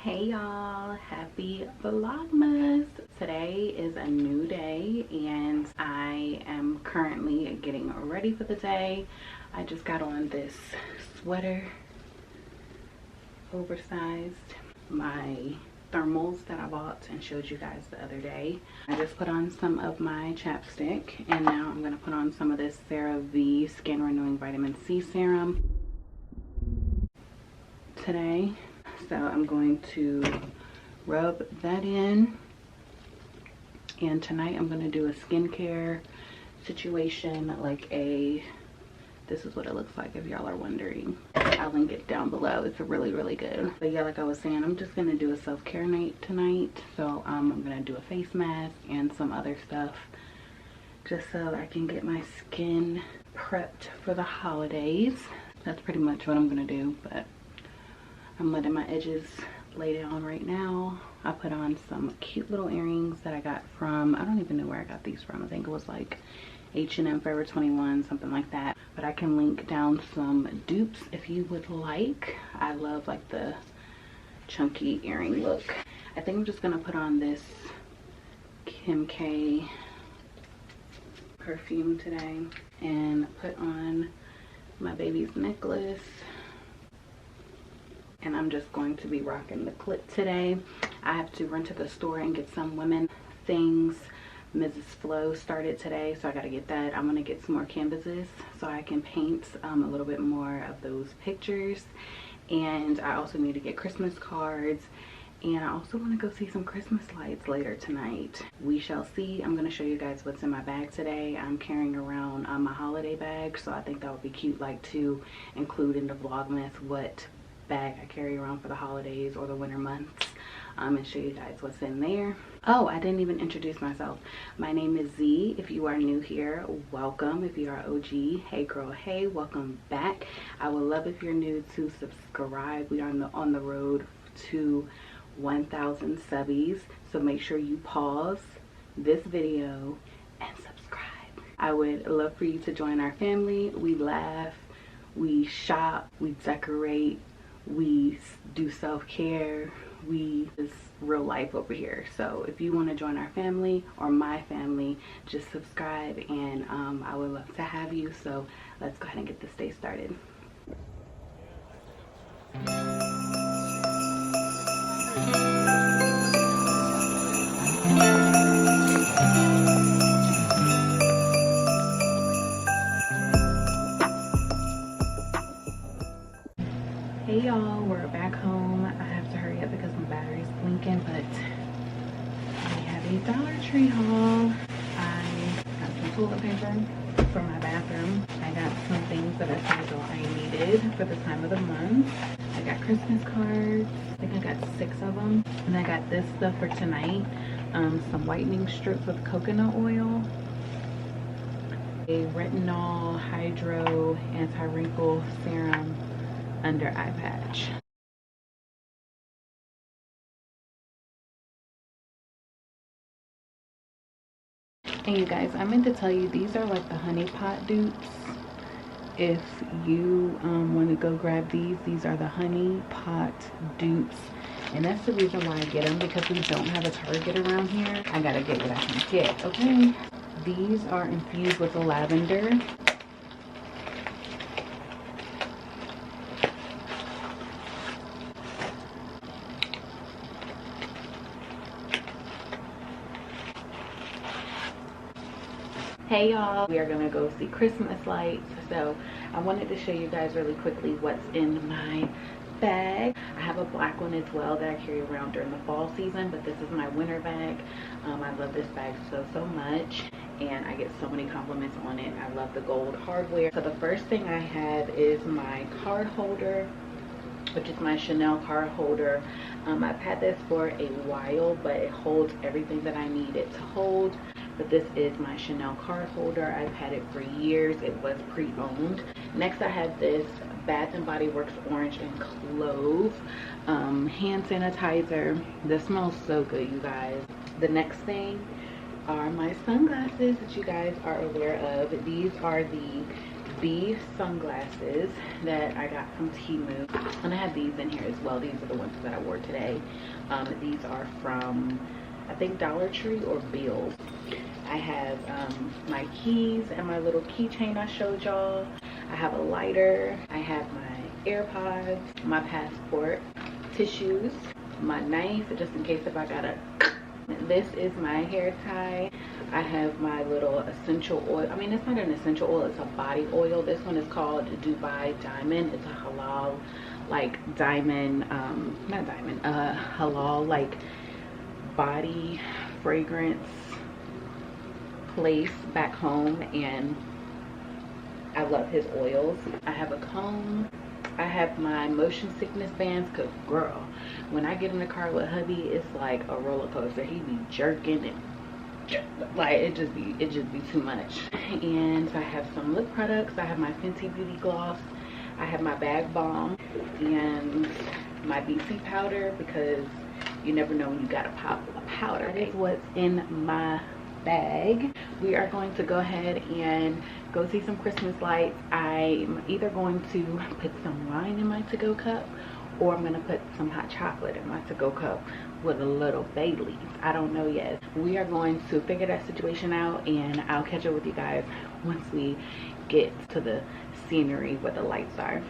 Hey y'all, happy Vlogmas. Today is a new day and I am currently getting ready for the day. I just got on this sweater, oversized, my thermals that I bought and showed you guys the other day. I just put on some of my chapstick and now I'm gonna put on some of this CeraVe Skin Renewing Vitamin C Serum today. So I'm going to rub that in, and tonight I'm going to do a skincare situation, like this is what it looks like if y'all are wondering. I'll link it down below. It's really good. But yeah, like I was saying, I'm just going to do a self-care night tonight. So I'm going to do a face mask and some other stuff just so I can get my skin prepped for the holidays. That's pretty much what I'm going to do, but I'm letting my edges lay down right now. I put on some cute little earrings that I got from, I don't even know where I got these from. I think it was like H&M Forever 21, something like that. But I can link down some dupes if you would like. I love like the chunky earring look. I think I'm just gonna put on this Kim K perfume today and put on my baby's necklace. And I'm just going to be rocking the clip today. I have to run to the store and get some women things. Mrs. Flo started today, so I gotta get that. I'm gonna get some more canvases so I can paint a little bit more of those pictures. And I also need to get Christmas cards. And I also wanna go see some Christmas lights later tonight. We shall see. I'm gonna show you guys what's in my bag today. I'm carrying around my holiday bag, so I think that would be cute, like to include in the Vlogmas what bag I carry around for the holidays or the winter months, and show you guys what's in there. Oh, I didn't even introduce myself. My name is Z. If you are new here, welcome. If you are OG, hey girl, hey, welcome back. I would love if you're new to subscribe. We are on the road to 1,000 subbies, so make sure you pause this video and subscribe. I would love for you to join our family. We laugh, we shop, we decorate, we do self-care, it's real life over here. So if you want to join our family or my family, just subscribe, and I would love to have you. So let's go ahead and get this day started. Hey y'all, we're back home. I have to hurry up because my battery's blinking, but we have a Dollar Tree haul. I got some toilet paper for my bathroom. I got some things that I told y'all I needed for the time of the month. I got Christmas cards. I think I got 6 of them. And I got this stuff for tonight. Some whitening strips with coconut oil. A retinol hydro anti-wrinkle serum under eye patch. And you guys, I meant to tell you, these are like the honey pot dupes. If you want to go grab these are the honey pot dupes. And that's the reason why I get them, because we don't have a Target around here. I gotta get what I can get, okay? These are infused with lavender. Hey y'all, we are gonna go see Christmas lights. So I wanted to show you guys really quickly what's in my bag. I have a black one as well that I carry around during the fall season, but this is my winter bag. I love this bag so much, and I get so many compliments on it. I love the gold hardware. So the first thing I have is my card holder, which is my Chanel card holder. I've had this for a while, but it holds everything that I need it to hold. But this is my Chanel card holder. I've had it for years. It was pre-owned. Next, I have this Bath and Body Works Orange and Clove hand sanitizer. This smells so good, you guys. The next thing are my sunglasses that you guys are aware of. These are the these sunglasses that I got from Temu, and I have these in here as well. These are the ones that I wore today. These are from, I think, Dollar Tree or Bills. I have my keys and my little keychain I showed y'all. I have a lighter. I have my AirPods, my passport, tissues, my knife just in case if I gotta. This is my hair tie. I have my little essential oil. I mean, it's not an essential oil, it's a body oil. This one is called Dubai Diamond. It's a halal like diamond, not diamond, halal like body fragrance place back home, and I love his oils. I have a comb. I have my motion sickness bands, cause girl, when I get in the car with hubby, it's like a roller coaster. He be jerking and like it just be too much. And so I have some lip products. I have my Fenty Beauty gloss. I have my bag balm and my BC powder, because you never know when you gotta pop a powder. That is what's in my bag. We are going to go ahead and go see some Christmas lights. I'm either going to put some wine in my to-go cup, or I'm gonna put some hot chocolate in my to-go cup with a little Baileys. I don't know yet. We are going to figure that situation out, and I'll catch up with you guys once we get to the scenery where the lights are.